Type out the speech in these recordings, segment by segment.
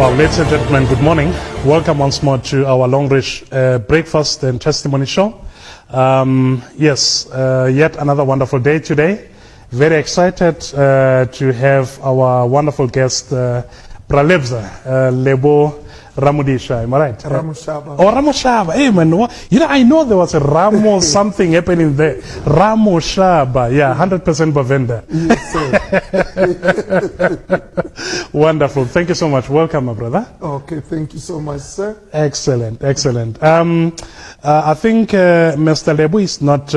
Well, ladies and gentlemen, good morning. Welcome once more to our Longrich breakfast and testimony show. Yet another wonderful day today. Very excited to have our wonderful guest, Pralebza Lebo Ramudisha. Am I right? Ramoshaba. Oh, Ramoshaba. Hey, man. I know there was a Ramo something happening there. Ramoshaba. Yeah, 100% Bavenda. Yes, sir. Wonderful. Thank you so much. Welcome, my brother. Okay, thank you so much, sir. Excellent, excellent. I think Mr. Lebu is not,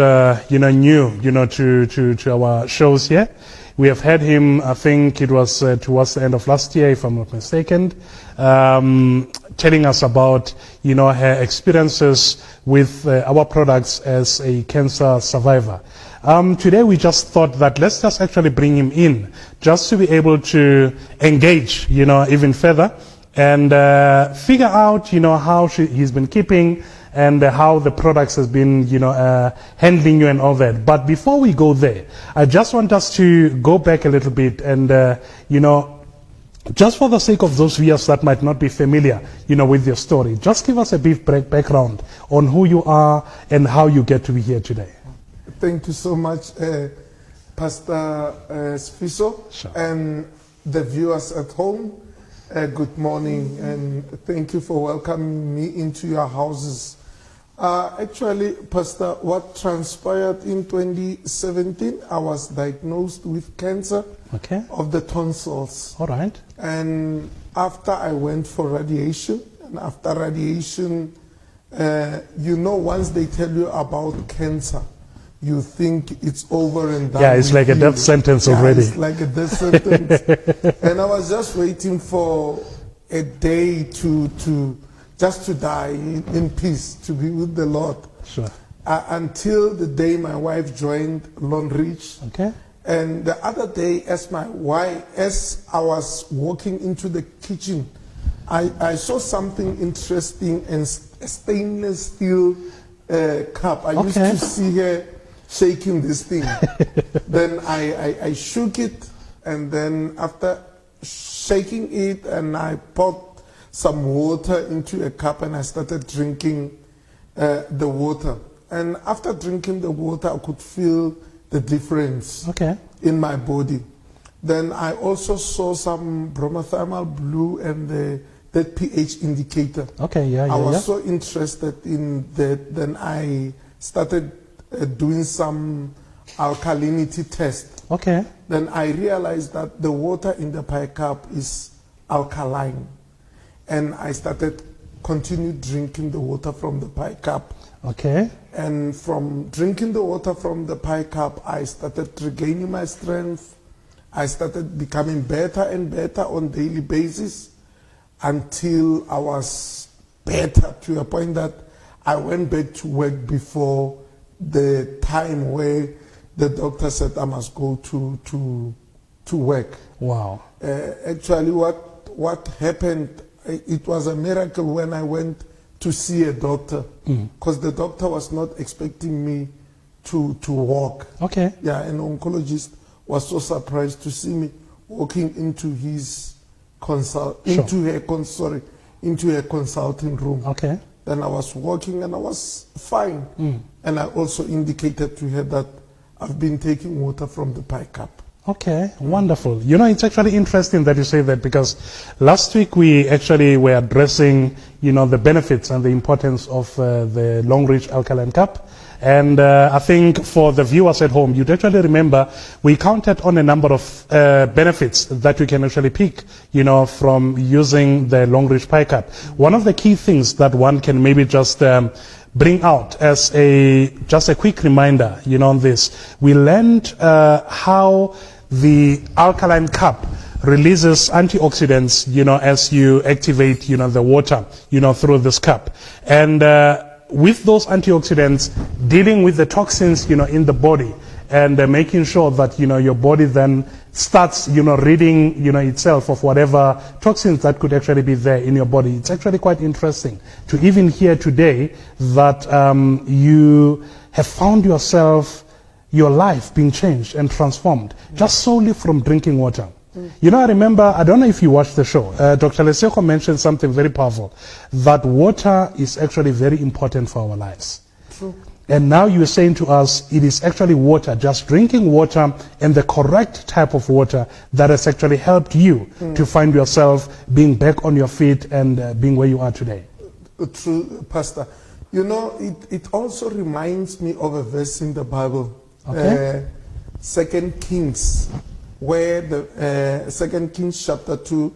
new, to our shows here. We have had him, I think it was towards the end of last year, if I'm not mistaken, telling us about, her experiences with our products as a cancer survivor. Today we just thought that let's just actually bring him in, just to be able to engage, even further, and figure out, how he's been keeping and how the products has been, handling you and all that. But before we go there, I just want us to go back a little bit and, just for the sake of those viewers that might not be familiar, with your story, just give us a brief background on who you are and how you get to be here today. Thank you so much, Pastor Sfiso, Sure. And the viewers at home. Good morning, and thank you for welcoming me into your houses. Actually, Pastor, what transpired in 2017, I was diagnosed with cancer of the tonsils. All right. And after I went for radiation, and after radiation, once they tell you about cancer, you think it's over and done. Yeah, it's like a death sentence already. It's like a death sentence. And I was just waiting for a day to die in peace, to be with the Lord. Sure. Until the day my wife joined Longrich. Okay. And the other day, as I was walking into the kitchen, I saw something interesting in a stainless steel cup. I used to see her shaking this thing. Then I shook it, and then after shaking it, and I poured some water into a cup, and I started drinking the water. And after drinking the water, I could feel the difference in my body. Then I also saw some bromothermal blue and that pH indicator. I was so interested in that. Then I started doing some alkalinity test. Then I realized that the water in the pie cup is alkaline. And I started continued drinking the water from the pie cup. And from drinking the water from the pie cup, I started regaining my strength. I started becoming better and better on a daily basis until I was better to a point that I went back to work before the time where the doctor said I must go to work. Wow. Actually, what happened, it was a miracle when I went to see a doctor, because the doctor was not expecting me to walk. Yeah, an oncologist was so surprised to see me walking into his into her consulting room. Then I was walking and I was fine. And I also indicated to her that I've been taking water from the pie cup. Wonderful. It's actually interesting that you say that, because last week we actually were addressing, the benefits and the importance of the Longrich Alkaline Cup. And I think for the viewers at home, you'd actually remember we counted on a number of benefits that you can actually pick, from using the Longrich Pie Cup. One of the key things that one can maybe just bring out as just a quick reminder, on this, we learned how the alkaline cup releases antioxidants, as you activate, the water, through this cup. And with those antioxidants, dealing with the toxins, in the body, and making sure that, your body then starts, ridding, itself of whatever toxins that could actually be there in your body. It's actually quite interesting to even hear today that you have found yourself, your life being changed and transformed just solely from drinking water. You know, I remember, I don't know if you watched the show, Dr. Lesego mentioned something very powerful, that water is actually very important for our lives. True. And now you're saying to us, it is actually water, just drinking water and the correct type of water that has actually helped you to find yourself being back on your feet and being where you are today. True, Pastor. You know, it also reminds me of a verse in the Bible, Okay. 2 Kings, where the 2 Kings chapter 2,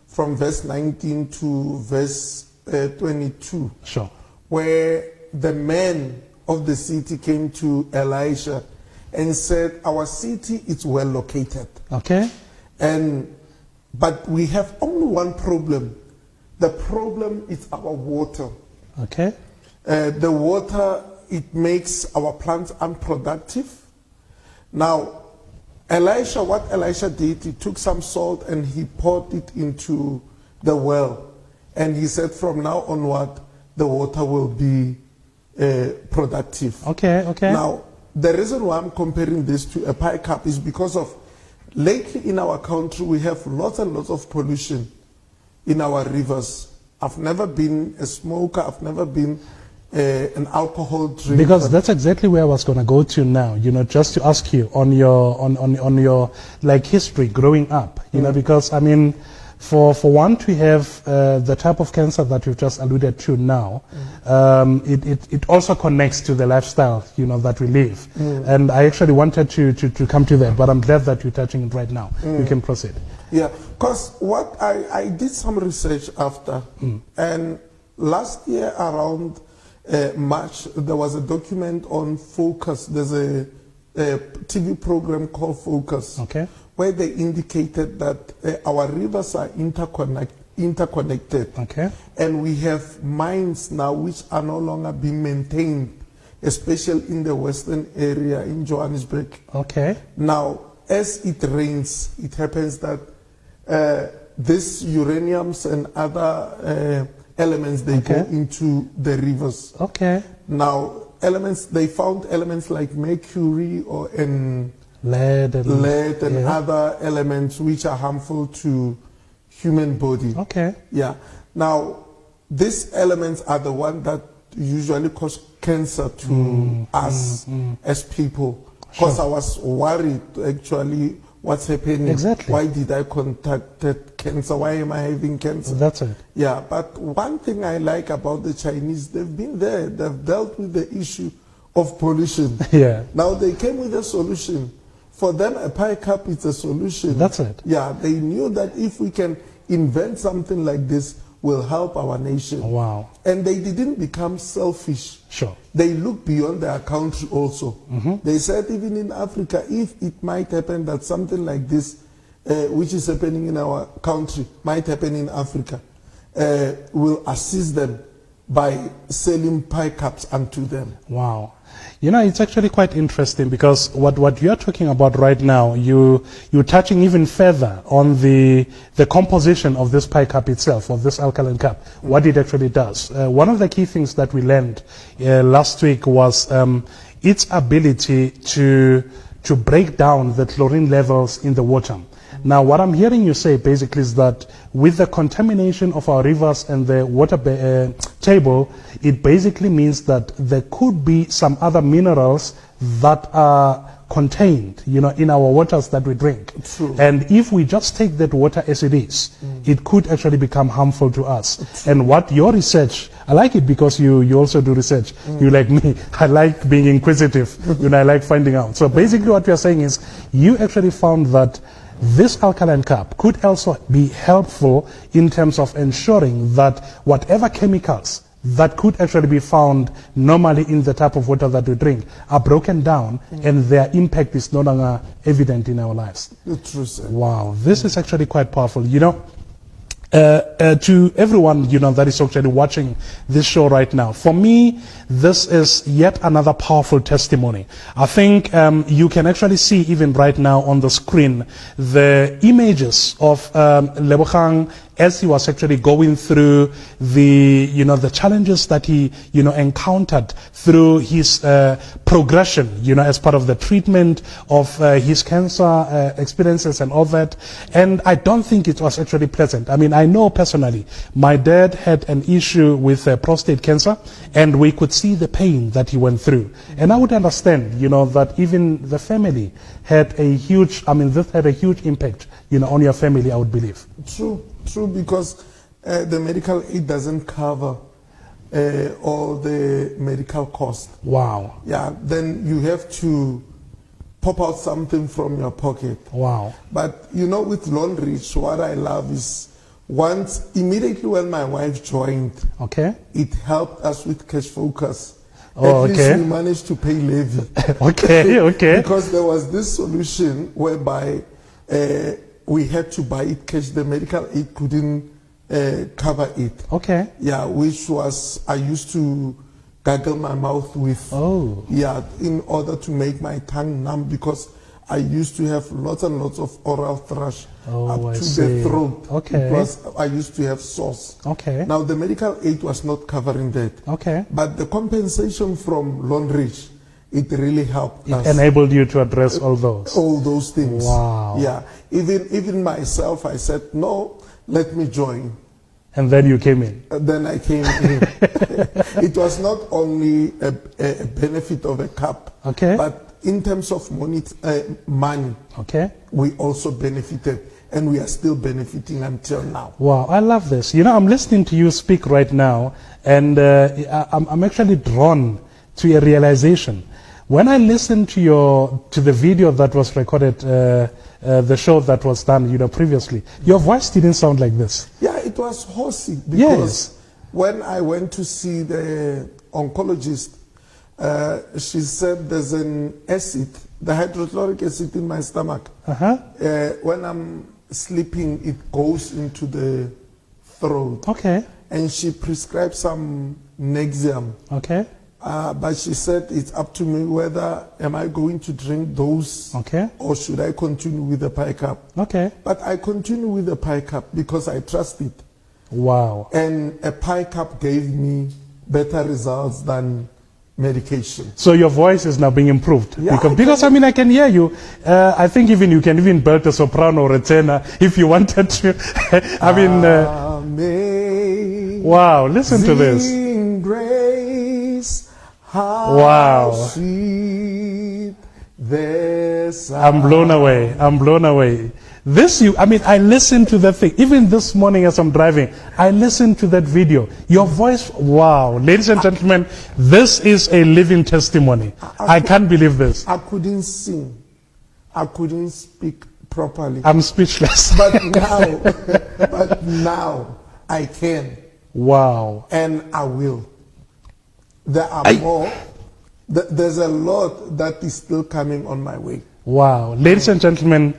from verse 19 to verse 22, Sure. where the men of the city came to Elisha and said, our city is well located. Okay. But we have only one problem. The problem is our water. Okay. The water, it makes our plants unproductive. Now, what Elisha did, he took some salt and he poured it into the well. And he said, from now onward, the water will be productive. Okay, okay. Now, the reason why I'm comparing this to a pie cup is because of lately in our country, we have lots and lots of pollution in our rivers. I've never been a smoker. I've never been an alcohol drinker. Because that's exactly where I was going to go to now, you know, just to ask you on your like history growing up, you know, because I mean, for one to have the type of cancer that you've just alluded to now, it also connects to the lifestyle, you know, that we live. And I actually wanted to come to that, but I'm glad that you're touching it right now. You can proceed. Yeah, because what I did some research after, and last year around March, there was a document on Focus. There's a TV program called Focus, Okay. where they indicated that our rivers are interconnected. Okay. And we have mines now which are no longer being maintained, especially in the western area in Johannesburg. Okay. Now, as it rains, it happens that these uraniums and other elements, they go into the rivers. Okay. Now, they found elements like mercury and Lead and other elements which are harmful to human body. Okay. Yeah. Now, these elements are the ones that usually cause cancer to us as people. Because I was worried actually what's happening. Exactly. Why did I contract cancer? Why am I having cancer? That's it. Yeah, but one thing I like about the Chinese, they've been there. They've dealt with the issue of pollution. Yeah. Now they came with a solution. For them, a pie cup is a solution. That's it. Yeah, they knew that if we can invent something like this, will help our nation. Wow. And they didn't become selfish. Sure. They look beyond their country also. They said even in Africa, if it might happen that something like this, which is happening in our country, might happen in Africa, will assist them by selling pie cups unto them. Wow. You know, it's actually quite interesting because what you're talking about right now, you're touching even further on the composition of this pie cup itself, of this alkaline cup, what it actually does. One of the key things that we learned last week was its ability to break down the chlorine levels in the water. Now, what I'm hearing you say basically is that with the contamination of our rivers and the water table, it basically means that there could be some other minerals that are contained, you know, in our waters that we drink. True. And if we just take that water as it is, it could actually become harmful to us. True. And what your research, I like it because you also do research. You like me, I like being inquisitive, you know, I like finding out. So basically what we are saying is you actually found that this alkaline cup could also be helpful in terms of ensuring that whatever chemicals that could actually be found normally in the type of water that we drink are broken down and their impact is no longer evident in our lives. True, sir. Wow, this is actually quite powerful. You know, to everyone, you know, that is actually watching this show right now, for me, this is yet another powerful testimony. I think you can actually see even right now on the screen the images of Lebogang as he was actually going through the, the challenges that he, encountered through his progression, as part of the treatment of his cancer experiences and all that. And I don't think it was actually pleasant. I mean, I know personally, my dad had an issue with prostate cancer, and we could see the pain that he went through. And I would understand, that even the family had a huge, this had a huge impact, on your family, I would believe. True, because the medical aid doesn't cover all the medical costs. Wow. Yeah, then you have to pop out something from your pocket. Wow. But with Longrich, what I love is immediately when my wife joined, okay, it helped us with cash focus. Oh, At okay. least we managed to pay levy. Okay. Because there was this solution whereby we had to buy it cash. The medical aid couldn't cover it. Okay. Yeah, which was, I used to gargle my mouth with. Oh. Yeah, in order to make my tongue numb, because I used to have lots and lots of oral thrush up to the throat. Okay. Plus, I used to have sores. Okay. Now, the medical aid was not covering that. Okay. But the compensation from Longrich, it really helped us. It enabled you to address all those. All those things. Wow. Yeah. Even myself, I said, no, let me join. And then you came in. Then I came in. It was not only a benefit of a cup, okay, but in terms of money, okay, we also benefited, and we are still benefiting until now. Wow, I love this. I'm listening to you speak right now, and I'm actually drawn to a realization. When I listened to the video that was recorded, the show that was done, previously, your voice didn't sound like this. Yeah, it was horsey, because yes, when I went to see the oncologist, she said there's an acid, the hydrochloric acid in my stomach. When I'm sleeping, it goes into the throat. Okay. And she prescribed some Nexium. Okay. But she said it's up to me whether am I going to drink those, okay, or should I continue with the pie cup. Okay. But I continue with the pie cup because I trust it. Wow. And a pie cup gave me better results than medication. So your voice is now being improved. Yeah, because I can hear you. I think you can even belt a soprano or a tenor if you wanted to. Wow, listen to this. Grace, how wow. Sweet the sound. I'm blown away. I listened to that thing. Even this morning as I'm driving, I listened to that video. Your voice, wow. Ladies and gentlemen, this is a living testimony. I can't believe this. I couldn't sing. I couldn't speak properly. I'm speechless. But now I can. Wow. And I will. There are more. There's a lot that is still coming on my way. Wow. Ladies and gentlemen,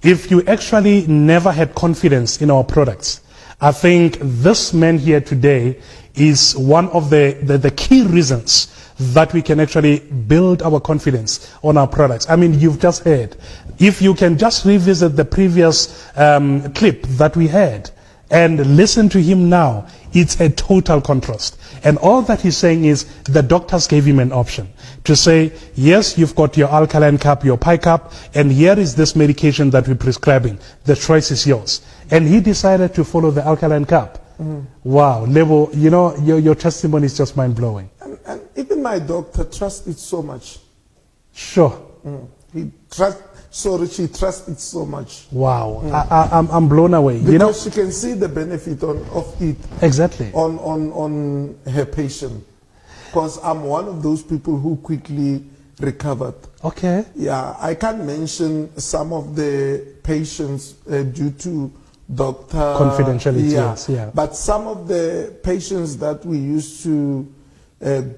if you actually never had confidence in our products, I think this man here today is one of the key reasons that we can actually build our confidence on our products. You've just heard. If you can just revisit the previous clip that we had and listen to him now, it's a total contrast. And all that he's saying is the doctors gave him an option to say, yes, you've got your alkaline cup, your pie cup, and here is this medication that we're prescribing. The choice is yours. And he decided to follow the alkaline cup. Wow, Lebo, your testimony is just mind-blowing. And even my doctor trusts it so much. Sure. She trusts it so much. Wow, I'm blown away. Because she can see the benefit of it. Exactly. On her patient. Because I'm one of those people who quickly recovered. Okay. Yeah, I can't mention some of the patients due to doctor confidentiality. Yes, yeah. But some of the patients that we used to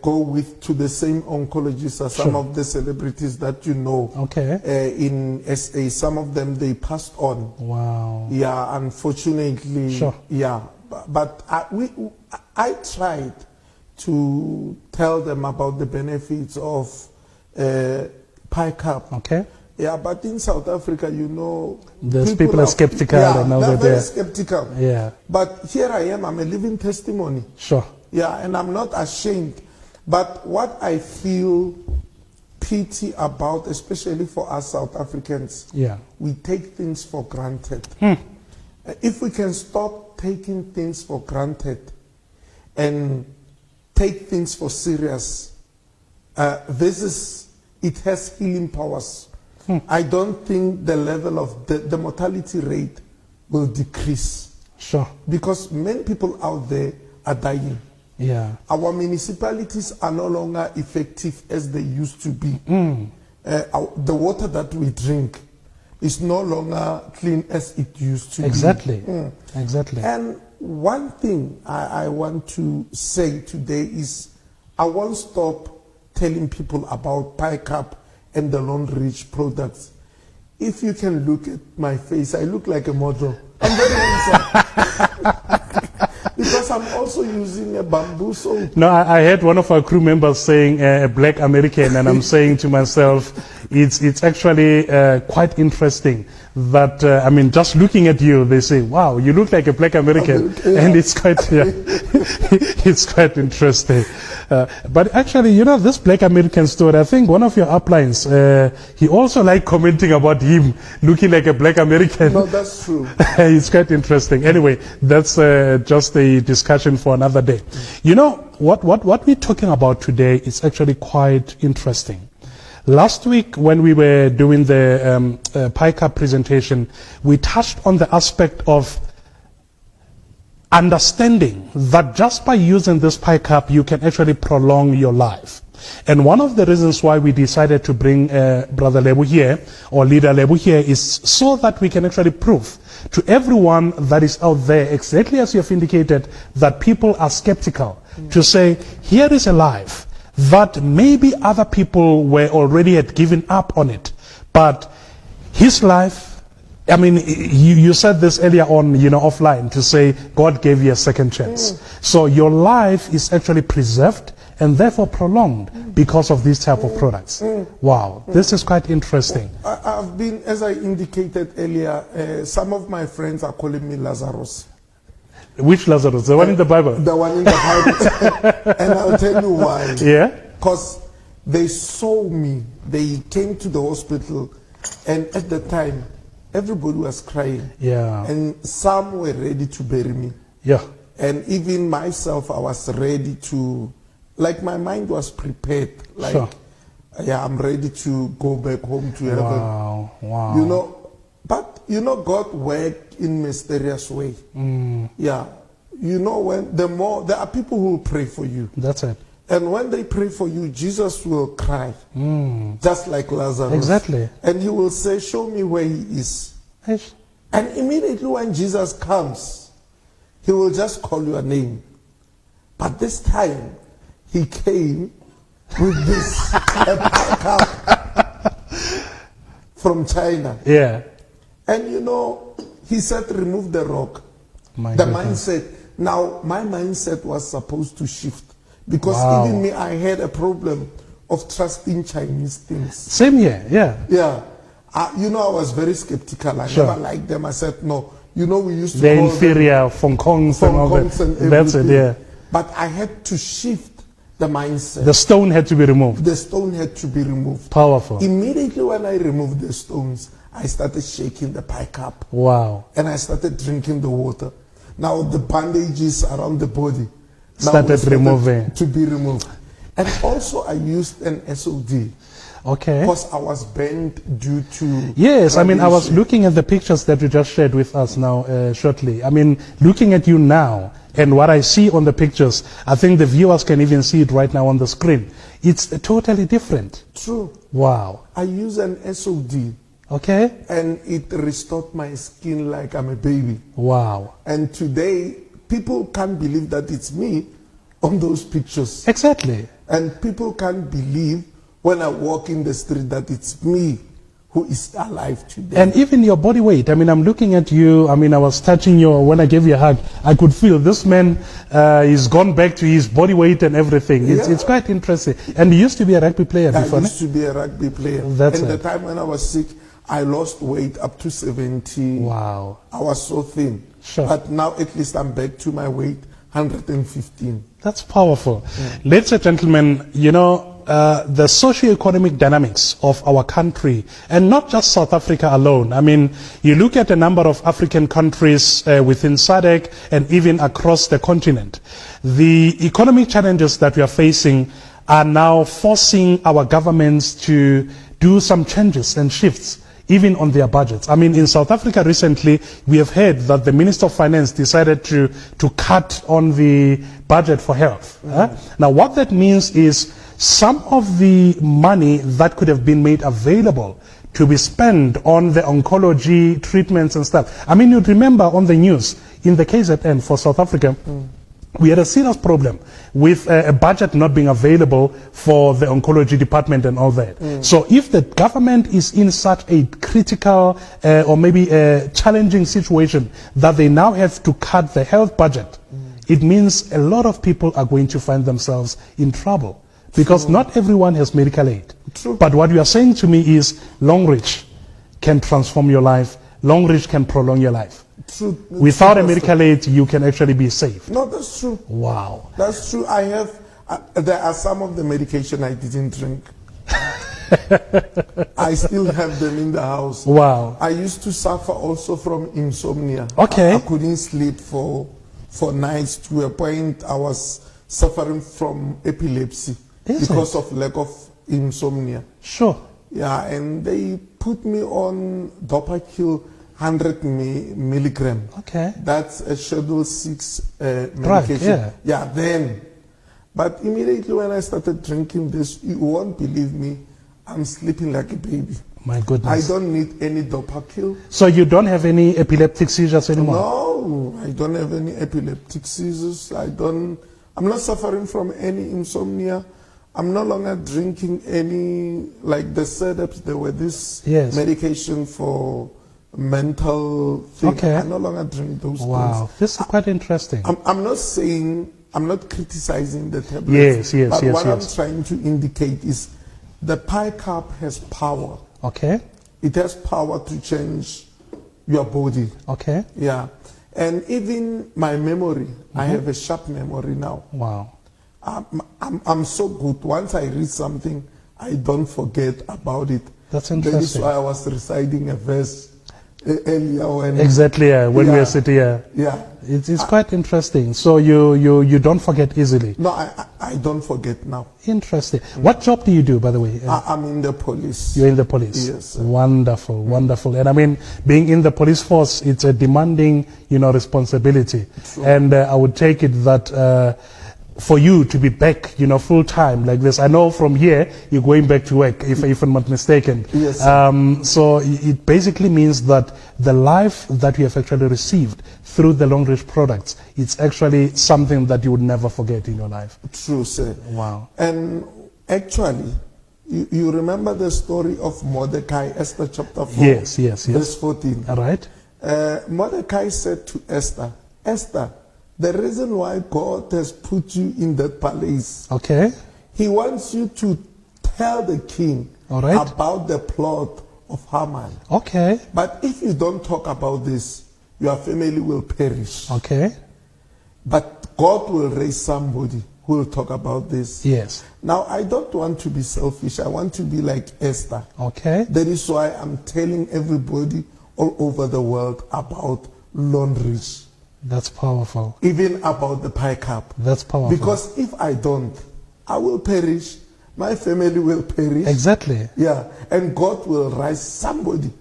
go with to the same oncologist are some of the celebrities that you know. Okay. In SA, some of them they passed on. Wow. Yeah, unfortunately. Sure. Yeah, but I tried to tell them about the benefits of pie cup. Okay. Yeah, but in South Africa, you know, There's people are skeptical Yeah, and now they're they're very there. skeptical. Yeah, But here I am. I'm a living testimony. sure. Yeah, and I'm not ashamed. But what I feel pity about, especially for us South Africans, Yeah. we take things for granted. If we can stop taking things for granted and take things for serious, it has healing powers. I don't think the level of the mortality rate will decrease. Sure. Because many people out there are dying. Yeah. Our municipalities are no longer effective as they used to be. The water that we drink is no longer clean as it used to Exactly. be. Exactly. And one thing I want to say today is I won't stop telling people about PICAP and the Longrich products. If you can look at my face, I look like a model. I'm very handsome. Because I'm also using a bamboo soap. No, I heard one of our crew members saying a black American, and I'm saying to myself, it's actually quite interesting that, I mean, just looking at you, they say, wow, you look like a black American. Yeah. And it's quite, it's quite interesting. But actually, you know, this black American story, I think one of your uplines, he also liked commenting about him looking like a black American. No, that's true. It's quite interesting. Anyway, that's just a discussion for another day. You know, what we're talking about today is actually quite interesting. Last week, when we were doing the PICAP presentation, we touched on the aspect of understanding that just by using this PICAP, you can actually prolong your life. And one of the reasons why we decided to bring Brother Lebu here, or Leader Lebu here, is so that we can actually prove to everyone that is out there, exactly as you have indicated, that people are skeptical, to say, here is a life that maybe other people were already had given up on it. But his life, I mean, you said this earlier on, you know, offline, to say God gave you a second chance. So your life is actually preserved and therefore prolonged because of these type of products. Wow, this is quite interesting. I've been, as I indicated earlier, some of my friends are calling me Lazarus. Which Lazarus? The one in the Bible? The one in the Bible. And I'll tell you why. Yeah? Because they saw me. They came to the hospital, and at the time, everybody was crying. Yeah. And some were ready to bury me. Yeah. And even myself, I was ready to, like my mind was prepared. Like, Sure. yeah, I'm ready to go back home to heaven. Wow. Wow. You know, but you know, God worked in mysterious way. Yeah. You know, when there are people who will pray for you. That's it. And when they pray for you, Jesus will cry. Just like Lazarus. Exactly. And he will say, show me where he is. Yes. And immediately when Jesus comes, he will just call your name. But this time, he came with this a cup from China. Yeah. And you know, he said, remove the rock. My The goodness. mindset. Now, my mindset was supposed to shift. Because Wow. even me, I had a problem of trusting Chinese things. Same here. Yeah. Yeah. You know, I was very skeptical. I Sure. never liked them. I said, no. You know, we used to The call them inferior Hong Kongs and all Kongs and that. That's it. everything. Yeah. But I had to shift the mindset. The stone had to be removed. The stone had to be removed. Powerful. Immediately when I removed the stones, I started shaking the PICAP. Wow. And I started drinking the water. Now the bandages around the body now Started removing. to be removed. And also I used an SOD Okay. because I was burned due to Yes, I mean, I was radiation. looking at the pictures that you just shared with us now shortly. I mean, looking at you now and what I see on the pictures, I think the viewers can even see it right now on the screen. It's totally different. True. Wow. I use an SOD Okay. and it restored my skin like I'm a baby. Wow. And today, people can't believe that it's me on those pictures. Exactly. And people can't believe when I walk in the street that it's me who is alive today. And even your body weight. I mean, I'm looking at you. I mean, I was touching you when I gave you a hug. I could feel this man is gone back to his body weight and everything. It's quite interesting. And you used to be a rugby player before, I used to be a rugby player. That's and the time when I was sick, I lost weight up to 70. Wow. I was so thin. Sure. But now at least I'm back to my weight, 115. That's powerful. Ladies and gentlemen, you know, the socio-economic dynamics of our country, and not just South Africa alone. I mean, you look at a number of African countries within SADC and even across the continent. The economic challenges that we are facing are now forcing our governments to do some changes and shifts, even on their budgets. I mean, in South Africa recently, we have heard that the Minister of Finance decided to cut on the budget for health. Now, what that means is some of the money that could have been made available to be spent on the oncology treatments and stuff. I mean, you'd remember on the news, in the KZN for South Africa, we had a serious problem with a budget not being available for the oncology department and all that. So if the government is in such a critical or maybe a challenging situation that they now have to cut the health budget, it means a lot of people are going to find themselves in trouble. Because not everyone has medical aid. True. But what you are saying to me is Longrich can transform your life. Longrich can prolong your life. True. Without a medical aid, you can actually be safe. No, that's true. Wow. That's true. I have, there are some of the medication I didn't drink. I still have them in the house. Wow. I used to suffer also from insomnia. Okay. I couldn't sleep for nights, to a point I was suffering from epilepsy because of lack of insomnia. Sure. Yeah, and they put me on Dopakill 100 milligram. Okay. That's a Schedule 6 medication. Drug, yeah, then. But immediately when I started drinking this, you won't believe me, I'm sleeping like a baby. My goodness. I don't need any Dopakill. So you don't have any epileptic seizures anymore? No, I don't have any epileptic seizures. I'm not suffering from any insomnia. I'm no longer drinking any, like the setups, there were this medication for mental thing. Okay. I no longer drink those things. Wow, this is quite interesting. I'm not saying, I'm not criticizing the tablets. But what I'm trying to indicate is the pie cup has power. Okay. It has power to change your body. Okay. Yeah. And even my memory, I have a sharp memory now. Wow. I'm so good. Once I read something, I don't forget about it. That's interesting. That is why I was reciting a verse earlier when exactly when we were sitting here. Yeah. It's quite interesting. So you don't forget easily. No, I don't forget now. Interesting. What job do you do, by the way? I'm in the police. You're in the police? Yes. Sir. Wonderful, wonderful. And I mean, being in the police force, it's a demanding, responsibility. True. And I would take it that for you to be back, full time like this. I know from here you're going back to work, if I'm not mistaken. Yes. So it basically means that the life that you have actually received through the Longrich products, it's actually something that you would never forget in your life. True, sir. Wow. And actually, you remember the story of Mordecai, Esther chapter 4? Yes. Verse 14. All right. Mordecai said to Esther, Esther, the reason why God has put you in that palace, He wants you to tell the king about the plot of Haman. Okay. But if you don't talk about this, your family will perish. Okay. But God will raise somebody who will talk about this. Yes. Now, I don't want to be selfish. I want to be like Esther. Okay. That is why I'm telling everybody all over the world about Longrich. That's powerful. Even about the pie cup. That's powerful. Because if I don't, I will perish. My family will perish. Exactly. Yeah. And God will rise somebody.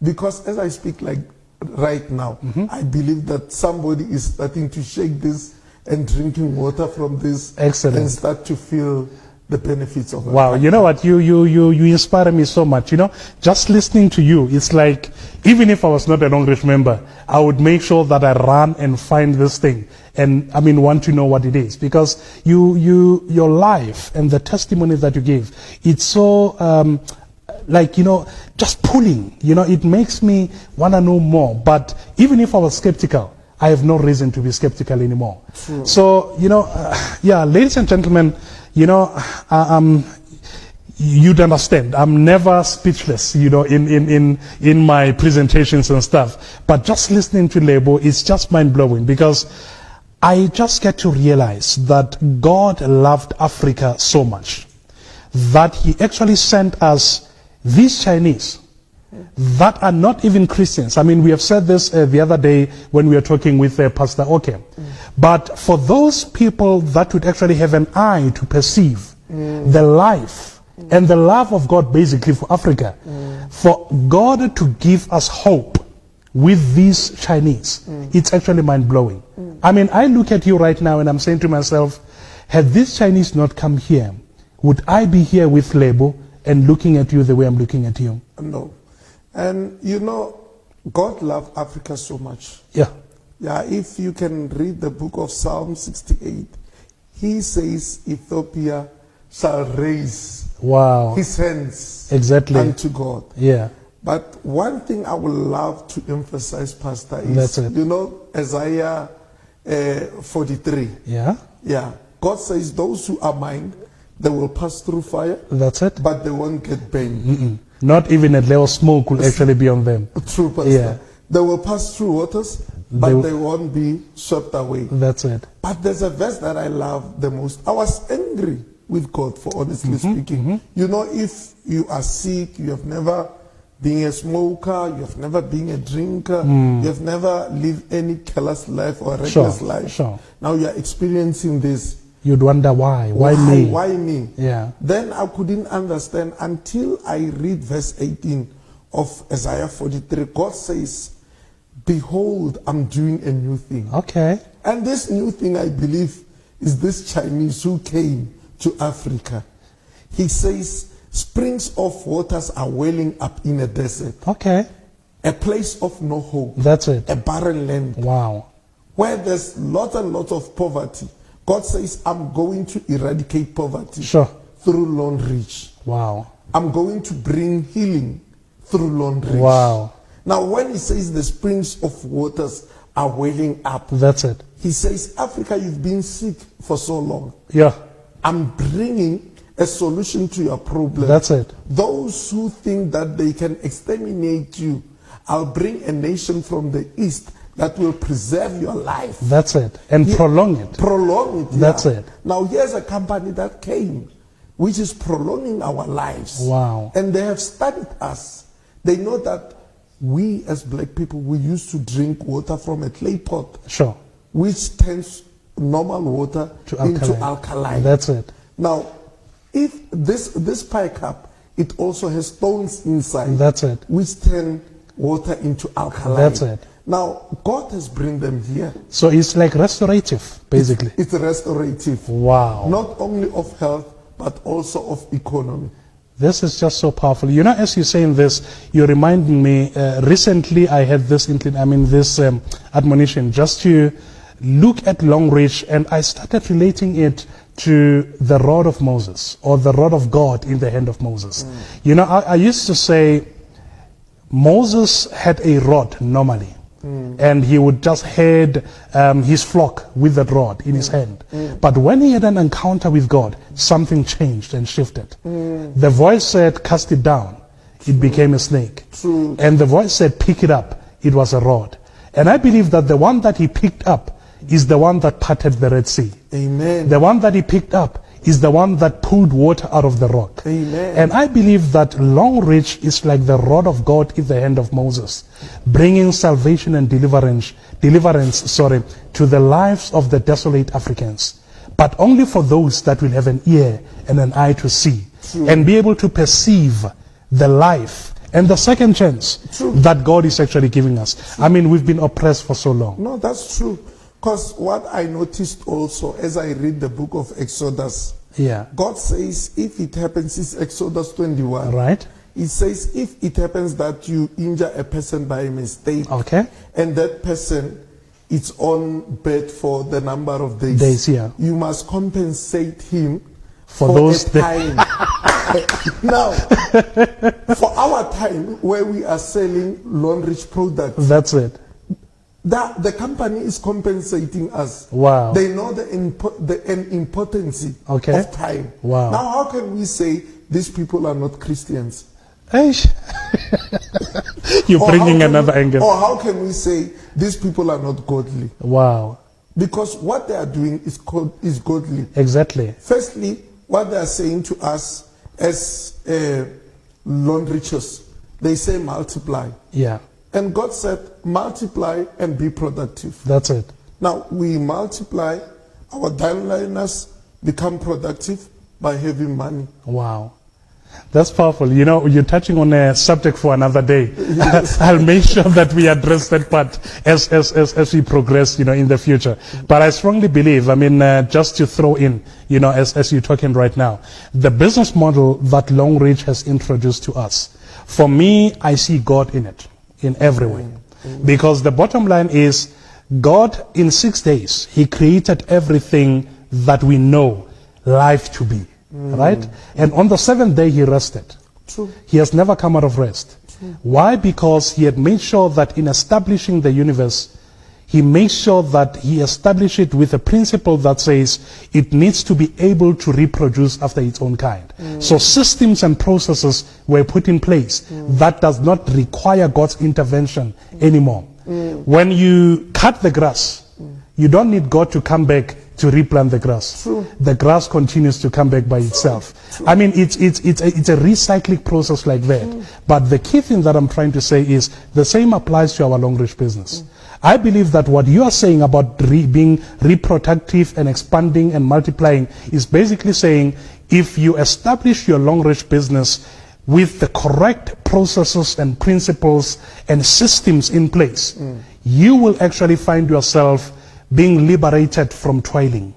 Because as I speak like right now, I believe that somebody is starting to shake this and drinking water from this. Excellent. And start to feel the benefits of it. Wow, you know what, you inspire me so much. Just listening to you, it's like, even if I was not a Longrich member, I would make sure that I run and find this thing and want to know what it is, because your life and the testimony that you give, it's so like, just pulling. It makes me want to know more. But even if I was skeptical, I have no reason to be skeptical anymore. True. So, ladies and gentlemen, you'd understand. I'm never speechless, in my presentations and stuff. But just listening to Lebo is just mind-blowing, because I just get to realize that God loved Africa so much that he actually sent us these Chinese that are not even Christians. I mean, we have said this the other day when we were talking with Pastor Oke. But for those people that would actually have an eye to perceive the life and the love of God basically for Africa, for God to give us hope with these Chinese, it's actually mind-blowing. I mean, I look at you right now and I'm saying to myself, had these Chinese not come here, would I be here with Lebo and looking at you the way I'm looking at you? No. And God loved Africa so much. Yeah. Yeah, if you can read the book of Psalm 68, he says Ethiopia shall raise his hands unto God. Yeah. But one thing I would love to emphasize, Pastor, is, that's it. Isaiah 43. Yeah. Yeah. God says those who are mine, they will pass through fire. That's it. But they won't get burned. Not even a little smoke will actually be on them. True, Pastor. Yeah. They will pass through waters, but they won't be swept away. That's it. But there's a verse that I love the most. I was angry with God, for honestly speaking. If you are sick, you have never been a smoker, you have never been a drinker, you have never lived any careless life or reckless life. Sure. Now you are experiencing this. You'd wonder why. Why me? Why me? Yeah. Then I couldn't understand until I read verse 18 of Isaiah 43. God says, behold, I'm doing a new thing. Okay. And this new thing, I believe, is this Chinese who came to Africa. He says, springs of waters are welling up in a desert. Okay. A place of no hope. That's it. A barren land. Wow. Where there's lots and lots of poverty. God says, I'm going to eradicate poverty through Longrich. Wow. I'm going to bring healing through Longrich. Wow. Now, when he says the springs of waters are welling up, that's it. He says, Africa, you've been sick for so long. Yeah. I'm bringing a solution to your problem. That's it. Those who think that they can exterminate you, I'll bring a nation from the east that will preserve your life. That's it. And prolong it. Prolong it. That's it. Now here's a company that came, which is prolonging our lives. Wow. And they have studied us. They know that we as black people, we used to drink water from a clay pot. Sure. Which turns normal water into alkaline. That's it. Now, if this pie cup, it also has stones inside. That's it. Which turn water into alkaline. That's it. Now, God has bring them here. So it's like restorative, basically. It's restorative. Wow. Not only of health, but also of economy. This is just so powerful. As you're saying this, you're reminding me, recently I had this admonition just to look at Longrich, and I started relating it to the rod of Moses, or the rod of God in the hand of Moses. I used to say Moses had a rod normally. And he would just head his flock with that rod in his hand. But when he had an encounter with God, something changed and shifted. The voice said, cast it down. It became a snake. And the voice said, pick it up. It was a rod. And I believe that the one that he picked up is the one that parted the Red Sea. Amen. The one that he picked up is the one that pulled water out of the rock. Amen. And I believe that Longrich is like the rod of God in the hand of Moses, bringing salvation and deliverance to the lives of the desolate Africans. But only for those that will have an ear and an eye to see. True. And be able to perceive the life and the second chance that God is actually giving us. I mean, we've been oppressed for so long. No, that's true. Because what I noticed also as I read the book of Exodus, God says if it happens, it's Exodus 21. Right. It says if it happens that you injure a person by mistake, and that person is on bed for the number of days, you must compensate him for those time. Now, for our time, where we are selling Longrich products, That's it. the company is compensating us. Wow. They know the importance Okay. of time. Wow. Now, how can we say these people are not Christians? Eish. You're Or bringing how can another we- angle. Or how can we say these people are not godly? Wow. Because what they are doing is godly. Exactly. Firstly, what they are saying to us as Lonrichers, they say multiply. Yeah. And God said, multiply and be productive. That's it. Now, we multiply, our downliners become productive by having money. Wow. That's powerful. You know, you're touching on a subject for another day. I'll make sure that we address that part as we progress, you know, in the future. But I strongly believe, I mean, just to throw in, you know, as you're talking right now, the business model that Longrich has introduced to us, for me, I see God in it, in every way. Because the bottom line is, God, in 6 days, He created everything that we know life to be. Right? And on the 7th day, He rested. True. He has never come out of rest. Why? Because He had made sure that in establishing the universe, He makes sure that He established it with a principle that says it needs to be able to reproduce after its own kind. So systems and processes were put in place that does not require God's intervention anymore. When you cut the grass, you don't need God to come back to replant the grass. True. The grass continues to come back by itself. I mean, it's a recycling process like that. But the key thing that I'm trying to say is the same applies to our Longrich business. I believe that what you are saying about being reproductive and expanding and multiplying is basically saying if you establish your Longrich business with the correct processes and principles and systems in place, you will actually find yourself being liberated from toiling.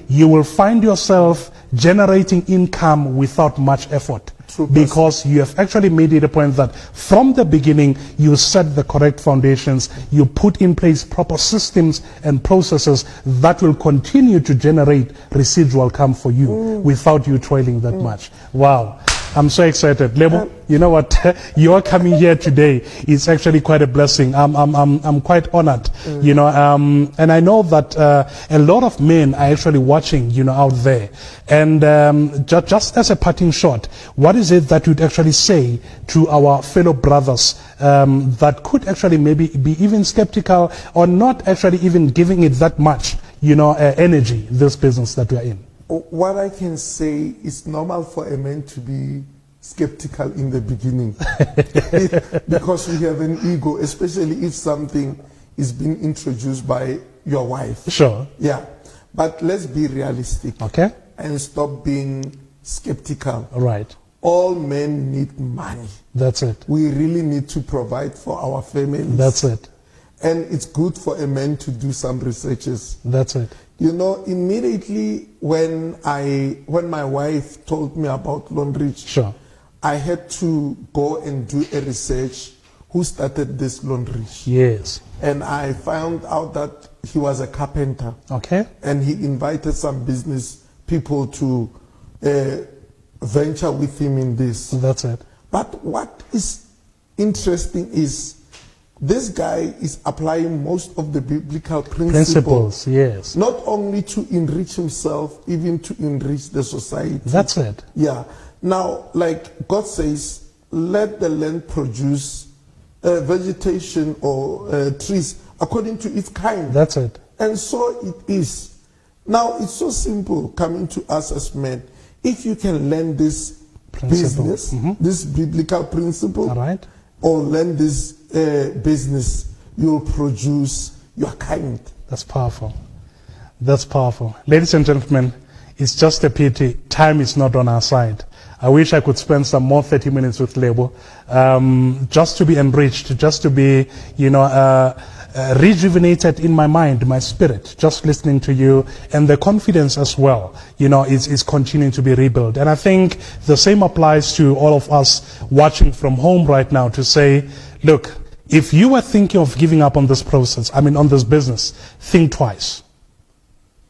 You will find yourself generating income without much effort. True, because you have actually made it a point that from the beginning you set the correct foundations, you put in place proper systems and processes that will continue to generate residual income for you without you toiling that much. Wow. I'm so excited. Lebo, you know what? Your coming here today is actually quite a blessing. I'm quite honored, you know, and I know that a lot of men are actually watching, you know, out there. And just as a parting shot, what is it that you'd actually say to our fellow brothers that could actually maybe be even skeptical or not actually even giving it that much, you know, energy, this business that we are in? What I can say is normal for a man to be skeptical in the beginning because we have an ego, especially if something is being introduced by your wife. Sure. Yeah. But let's be realistic. Okay. And stop being skeptical. Right. All men need money. That's it. We really need to provide for our families. That's it. And it's good for a man to do some researches. That's it. You know, immediately when my wife told me about Longrich, Sure. I had to go and do a research. Who started this Longrich? Yes. And I found out that he was a carpenter. Okay. And he invited some business people to venture with him in this. That's it. But what is interesting is this guy is applying most of the biblical principles, yes. not only to enrich himself, even to enrich the society. That's it. Yeah. Now, like God says, let the land produce vegetation or trees according to its kind. That's it. And so it is. Now, it's so simple coming to us as men. If you can learn this business, this biblical principle, All right. or learn this business, you'll produce your kind. That's powerful. That's powerful. Ladies and gentlemen, it's just a pity time is not on our side. I wish I could spend some more 30 minutes with Lebo, just to be enriched, just to be, you know, rejuvenated in my mind, my spirit, just listening to you, and the confidence as well, you know, is continuing to be rebuilt. And I think the same applies to all of us watching from home right now to say, look, if you were thinking of giving up on this process, I mean on this business, think twice.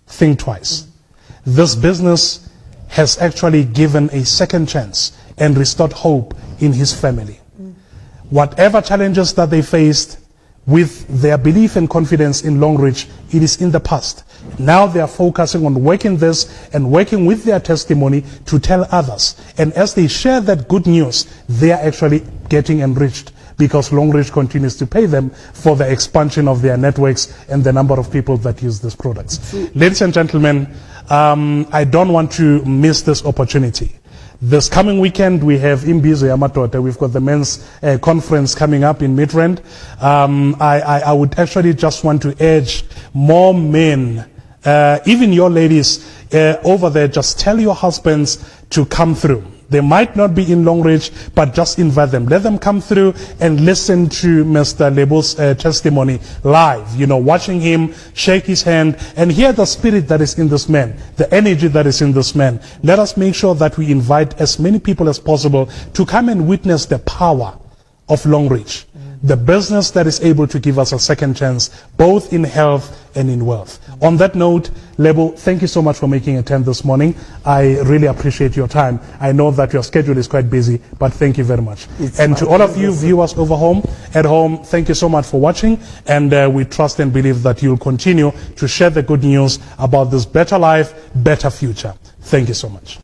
Think twice. This business has actually given a second chance and restored hope in his family. Whatever challenges that they faced, with their belief and confidence in Longrich, it is in the past. Now they are focusing on working this and working with their testimony to tell others. And as they share that good news, they are actually getting enriched, because Longrich continues to pay them for the expansion of their networks and the number of people that use these products. Ladies and gentlemen, I don't want to miss this opportunity. This coming weekend, we have Imbizo Yamatote. We've got the men's conference coming up in Midrand. I would actually just want to urge more men, even your ladies over there, just tell your husbands to come through. They might not be in Longrich, but just invite them. Let them come through and listen to Mr. Lebo's testimony live. You know, watching him shake his hand and hear the spirit that is in this man, the energy that is in this man. Let us make sure that we invite as many people as possible to come and witness the power of Longrich, the business that is able to give us a second chance, both in health and in wealth. On that note, Lebo, thank you so much for making a time this morning. I really appreciate your time. I know that your schedule is quite busy, but thank you very much. And to all of you viewers over at home, thank you so much for watching. And we trust and believe that you'll continue to share the good news about this better life, better future. Thank you so much.